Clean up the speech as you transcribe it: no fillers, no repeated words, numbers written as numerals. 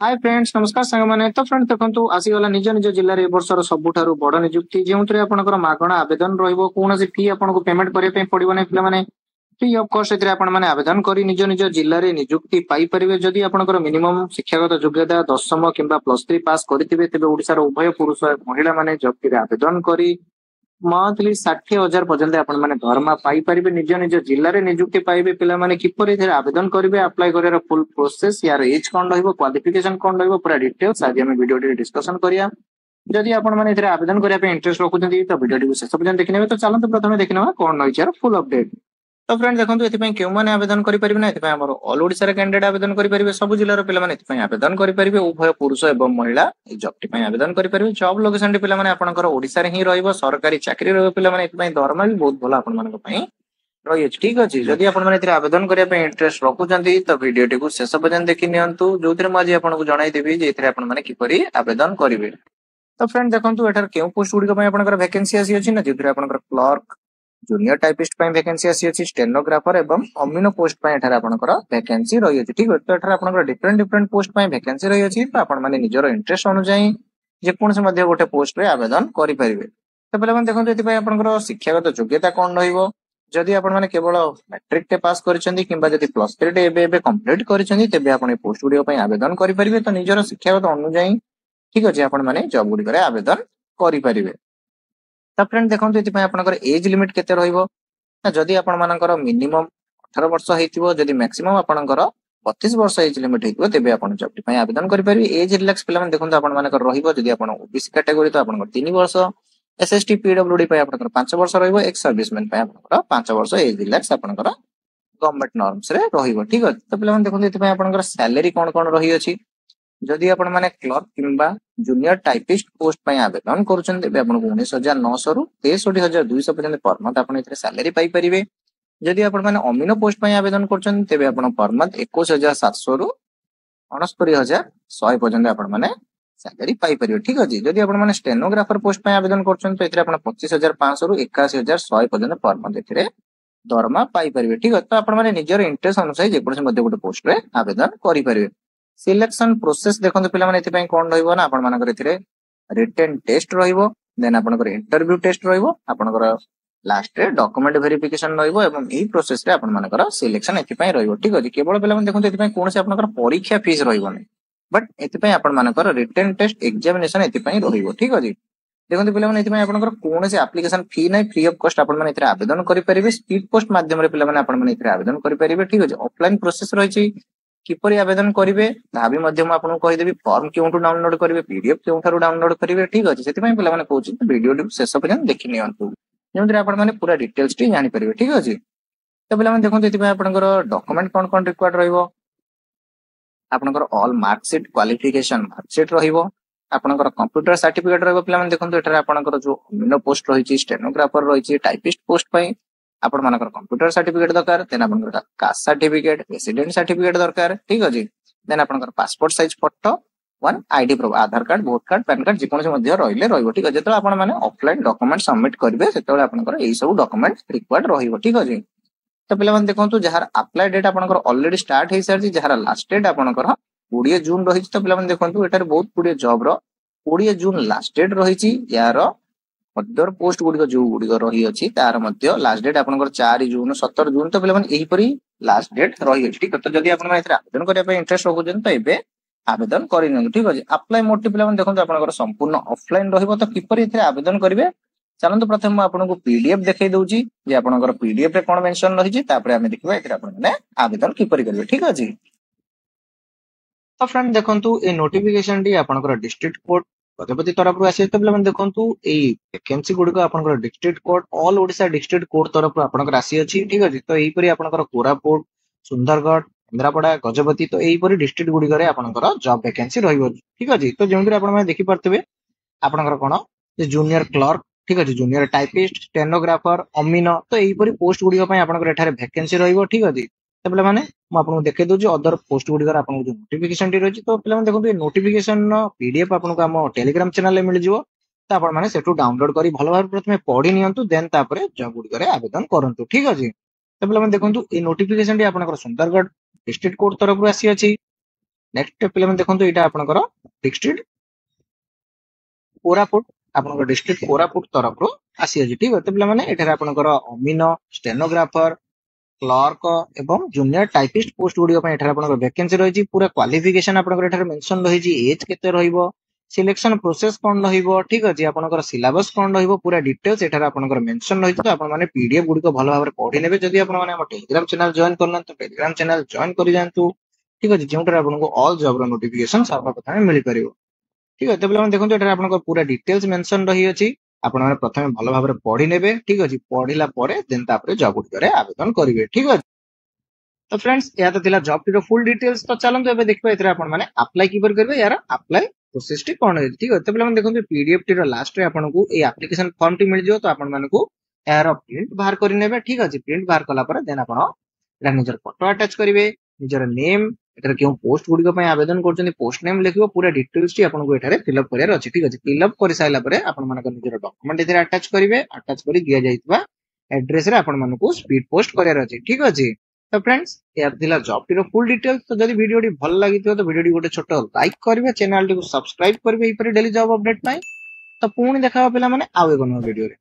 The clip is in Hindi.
हाय फ्रेंड्स नमस्कार सांग माने तो फ्रेंड देखंतु आसीगला निज निज जिल्ला रे वर्षर सबुठारु बड़ नियुक्ति जेउतरे आपनकर मागणा आवेदन रहइबो कोनोसी फी आपनको पेमेंट करिया पे पड़िबो नै पिला माने फ्री ऑफ कॉस्ट एतरे आपण माने आवेदन करी निज निज जिल्ला रे नियुक्ति पाई परिबे जदि आपनकर मिनिमम शिक्षागत योग्यता 10वीं किंबा +3 पास करितिबे तेबे ओडिसा रो उभय पुरुष और महिला माने जॉब रे आवेदन करी मंथली 60,000 पर्यंत आपण माने दरमा पाई परिबे निज निज जिल्ला रे नियुक्ति पाइबे पिला माने किपरि एथे आवेदन करिवे अप्लाई करियर फुल प्रोसेस यार एज कोन रहइबो क्वालिफिकेशन कोन रहइबो पूरा डिटेल्स आज हम वीडियो रे डिस्कशन करिया जदि आपण माने एथे आवेदन करिया पे इंटरेस्ट रखुचंदी तो वीडियो को शेष पर्यंत देखिनेबे तो चलंतु प्रथमे देखिनवा कोन होइछ यार फुल अपडेट। तो फ्रेंड देखंतु एथि पय केउ माने आवेदन करि परिबे ना एथि पय हमर ऑल ओडिसा रे कैंडिडेट आवेदन करि परिबे सब जिल्ला रो पिला माने एथि पय आवेदन करि परिबे उभय पुरुष एवं महिला ए जॉब टी पय आवेदन करि परिबे जॉब लोकेशन टी पिला माने आपनकर ओडिसा रे ही रहइबो सरकारी चाकरी रहइबो पिला माने एथि पय दरमा भी बहुत भलो आपन मानक पय रही अछि ठीक अछि जदि आपन माने एथि आवेदन करिया पे इंटरेस्ट रखुचंदी तो वीडियो टी को शेष पर्यंत देखि नियंतु जोथिरे म आज आपन को जणाई देबी जे एथि आपन माने किपरि आवेदन करिवे। तो फ्रेंड देखंतु एठार केउ पोस्ट गुडी पय आपनकर वैकेंसी आसी अछि ना जोथिरे आपनकर क्लर्क जूनियर टाइपिस्ट पय वैकेंसी आसी अछि स्टेनोग्राफर एवं अमीनो पोस्ट पय एठार आपनकर वैकेंसी रही अछि ठीक अछि तो एठार आपनकर डिफरेंट डिफरेंट पोस्ट पय वैकेंसी रही अछि तो आपन माने निजर इंटरेस्ट अनुसार जे कोनसे मध्ये गोटे पोस्ट रे आवेदन करि परिबे। तो पहिले माने देखंतु एति पय आपनकर शिक्षागत योग्यता कोन रहिबो जदि आपण माने केवल मैट्रिक टे पास करिसेंती किंबा जदि +3 टे एबे कंप्लीट करिसेंती तेबे आपण ए पोस्ट गुडी पय आवेदन करि परिबे तो निजर शिक्षागत अनुसार ठीक अछि आपण माने जॉब गुडी करे आवेदन करि परिबे। तो फ्रेंड देखंतु एति पय आपनकर एज लिमिट केते रहइबो ना जदि आपण मानकर मिनिमम 18 वर्ष हेतिबो जदि मैक्सिमम आपनकर 32 वर्ष एज लिमिट हेतिबो तेबे आपण जॉब पय आवेदन करि परिबे। एज रिलैक्स पिला माने देखंतु आपण मानकर रहिबो जदि आपण ओबीसी कैटेगरी तो आपनकर 3 वर्ष एसएसटी पीडब्ल्यूडी पय आपनकर 5 वर्ष रहिबो एक्स सर्विसमैन पय आपनकर 5 वर्ष एज रिलैक्स आपनकर गवर्नमेंट नॉर्म्स रे रहिबो ठीक अछि। तो पिला माने देखंतु एति पय आपनकर सैलरी कोन कोन रही अछि जदि आपण माने क्लर्क किंबा जूनियर टाइपिस्ट पोस्ट पय आवेदन करूछन तेबे आपनको 19,900 रु 63,200 पर्यंत पर मंथ आपण एथरे सैलरी पाई परिबे। जदि आपण माने अमीनो पोस्ट पय आवेदन करूछन तेबे आपण पर मंथ 21,700 रु 69,100 पर्यंत आपण माने सैलरी पाई परिबे ठीक अछि। जदि आपण माने स्टेनोग्राफर पोस्ट पय आवेदन करूछन तो एथरे आपण 25,500 रु 81,100 पर्यंत पर मंथ एथरे दरमा पाई परिबे ठीक अछि। तो आपण माने निजर इंटरेस्ट अनुसार जे कोनसे मध्ये गोटे पोस्ट रे आवेदन करि परिबे। सिलेक्शन प्रोसेस देखंतु पिला माने एथि पय कोन रहइबो ना आपण मानकर एथिरे रिटन टेस्ट रहिबो देन आपनकर इंटरव्यू टेस्ट रहिबो आपनकर लास्ट रे डॉक्यूमेंट वेरिफिकेशन रहिबो एवं एही प्रोसेस रे आपण मानकर सिलेक्शन एथि पय रहिबो ठीक अछि। केवल पिला माने देखंतु एथि पय कोनसे आपनकर परीक्षा फीस रहिबो नै बट एथि पय आपण मानकर रिटन टेस्ट एग्जामिनेशन एथि पय रहिबो ठीक अछि। देखंतु पिला माने एथि पय आपनकर कोनसे एप्लीकेशन फी नै फ्री ऑफ कॉस्ट आपण माने एथिरे आवेदन करि परिबे स्पीड पोस्ट माध्यम रे पिला माने आपण माने एथिरे आवेदन करि परिबे ठीक अछि। ऑफलाइन प्रोसेस रहिछि किपरि आवेदन करिवे ताबी मध्यम आपन कहि देबी फॉर्म केउंटु डाउनलोड करिवे पीडीएफ केउंठारु डाउनलोड करिवे ठीक अछि। सेति पय पिला माने कहउछि वीडियो टी शेष पर्यंत देखि नियंतु जेमति आपण माने पूरा डिटेल्स टी जानि परिवे ठीक अछि। तो पिला माने देखंतु एति पय आपनकर डॉक्यूमेंट कोन कोन रिक्वायर्ड रहिबो आपनकर ऑल मार्कशीट क्वालिफिकेशन मार्कशीट रहिबो आपनकर कंप्यूटर सर्टिफिकेट रहिबो पिला माने देखंतु एठारे आपनकर जो अमीनो पोस्ट रहिछि स्टेनोग्राफर रहिछि टाइपिस्ट पोस्ट पय आपण मानकर कंप्यूटर सर्टिफिकेट दरकार देन आपनकर कास्ट सर्टिफिकेट रेसिडेंट सर्टिफिकेट दरकार ठीक अछि। देन आपनकर passport size photo one ID proof Aadhaar card vote card PAN card जे कोनसे मध्ये रहिले रहिबो ठीक अछि। जेतले आपण माने ऑफलाइन डॉक्यूमेंट सबमिट करिवे सेतले आपनकर एही सब डॉक्यूमेंट रिक्वायर्ड रहिबो ठीक अछि। तो पिला माने देखंतु जहार अप्लाई डेट आपनकर ऑलरेडी स्टार्ट हेइ सारछि जहार लास्ट डेट आपनकर 20 जून रहिछि। तो पिला माने देखंतु एटार बहुत गुडे जॉब रो 20 जून लास्ट डेट रहिछि यार अदर पोस्ट गुडी जो गुडी रही अछि तार मध्य लास्ट डेट आपनकर 4 जून 17 जून तो पिला माने एही परी लास्ट डेट रही अछि ठीक तो जदि आपण माने एथरे आवेदन करिया पे इंटरेस्ट रखुछन तो एबे आवेदन करि न ठीक अछि। अप्लाई मोड पिला माने देखंतु आपनकर संपूर्ण ऑफलाइन रहिबो तो किपरि एथरे आवेदन करिवे चलंतु प्रथम म आपनको पीडीएफ देखाई दउची जे आपनकर पीडीएफ रे कोन मेंशन रही छि तापर हमें देखिबा एथरे आपण माने आवेदन किपरि करिवे ठीक अछि। तो फ्रेंड देखंतु ए नोटिफिकेशन डी आपनकर डिस्ट्रिक्ट कोड गजपति तरफ रु आसी तो पिला देखंतु ए वैकेंसी गुडी को आपनकर district code all Odisha district code तरफ रु आपनकर आसी अछि ठीक अछि। तो एही परी आपनकर कोरापुट सुंदरगढ़ केंद्रापड़ा गजपति तो एही परी डिस्ट्रिक्ट गुडी करे आपनकर जॉब वैकेंसी रहिबो ठीक अछि। तो जेमति आपण माने देखि परतबे आपनकर कोन जे जूनियर क्लर्क ठीक अछि जूनियर टाइपिस्ट स्टेनोग्राफर अमीनो तो एही परी पोस्ट गुडी पय आपनकर एठारे वैकेंसी रहिबो ठीक अछि। तो पिला माने म आपनको देखाई दउची अदर पोस्ट गुडी कर आपनको जो नोटिफिकेशन टी रहिछि तो पिला माने देखंतु ए नोटिफिकेशन नो पीडीएफ आपनको हम टेलीग्राम चैनल ले मिल जिवो तो आपण माने सेटु डाउनलोड करी भलो भाबे प्रथमे पढी नियंतु देन तापरे जॉब गुडी करे आवेदन करंतु ठीक अछि। तो पिला माने देखंतु ए नोटिफिकेशन टी आपनकर सुंदरगढ़ डिस्ट्रिक्ट कोड तरफ रु आसी अछि नेक्स्ट पिलाମାନେ ଦେଖନ୍ତୁ ଏଇଟା ଆପଣଙ୍କର डिस्ट्रिक्ट कोरापुट ଆପଣଙ୍କ डिस्ट्रिक्ट कोरापुट तरफରୁ ଆସିଅଛି ଠିକ ଅଛି ପିଲାମାନେ ଏଠାରେ ଆପଣଙ୍କର ଅମିନ ଷ୍ଟେନୋଗ୍ରାଫର क्लर्क एवं जूनियर टाइपिस्ट पोस्ट गुडी ପାଇଁ ଏଠାରେ ଆପଣଙ୍କର ଭ୍ୟାକେନ୍ସି ରହିଛି ପୁରା କ୍ୱାଲିଫିକେସନ ଆପଣଙ୍କର ଏଠାରେ ମେନସନ ରହିଛି ଏଜ କେତେ ରହିବ ସିଲେକ୍ସନ ପ୍ରୋସେସ କଣ ରହିବ ଠିକ ଅଛି ଆପଣଙ୍କର ସିଲାବସ କଣ ରହିବ ପୁରା ଡିଟେଲ୍ସ ଏଠାରେ ଆପଣଙ୍କର ମେନସନ ରହିଛି ତ ଆପଣ ମାନେ ପीडीएफ गुडी को ଭଲ ଭାବରେ ପଢି ନେବେ ଯଦି ଆପଣ ମାନେ ଆମ टेलीग्राम चैनल जॉइन करनत तो टेलीग्राम चैनल जॉइन करि जांतु ठीक अछि जोंटर आपनको ऑल जॉब रो नोटिफिकेशन सर्वप्रथम मिलि परिबो ठीक अछि तबले हम देखंतु एଠାରେ आपनको पूरा डिटेल्स मेंशन रही अछि आपण माने प्रथमे भलो भाबरे पढी नेबे ठीक अछि पढिला परे देन तापरे जॉब गुडी आवेदन करिवे ठीक अछि तो फ्रेंड्स या तो थिला जॉब टीर फुल डिटेल्स तो चलंतु एबे देखबा एथरे आपण माने अप्लाई किपर करबे यार अप्लाई प्रोसेस टी कोन है ठीक अछि तबले हम देखंतु पीडीएफ टीर लास्ट रे आपनको ए एप्लीकेशन फॉर्म टी मिल जियो तो आपण मानकू यार प्रिंट बाहर करि नेबे ठीक अछि प्रिंट बाहर कला परे देन आपण एटा निजर फोटो अटैच करिवे निजर नेम एटर केउ पोस्ट गुडी को पय आवेदन करचनी पोस्ट नेम लिखिबो पूरा डिटेल्स टी आपनको एठारे फिल अप करियर अछि ठीक अछि फिल अप करि साइला परे आपण मानक निजर डॉक्यूमेंट एथरे अटैच करिवे अटैच करि दिया जाइतबा एड्रेस रे आपण मानकू स्पीड पोस्ट करियर अछि ठीक अछि तो फ्रेंड्स या दिला जॉब टीर फुल डिटेल्स तो जदी वीडियो टी भल लागितो तो वीडियो टी गोटे छोट लाइक करिवे चैनल टी को सब्सक्राइब करिवे ई पर डेली जॉब अपडेट पाई तो पुणी देखा पिला माने आउ एगो वीडियो रे।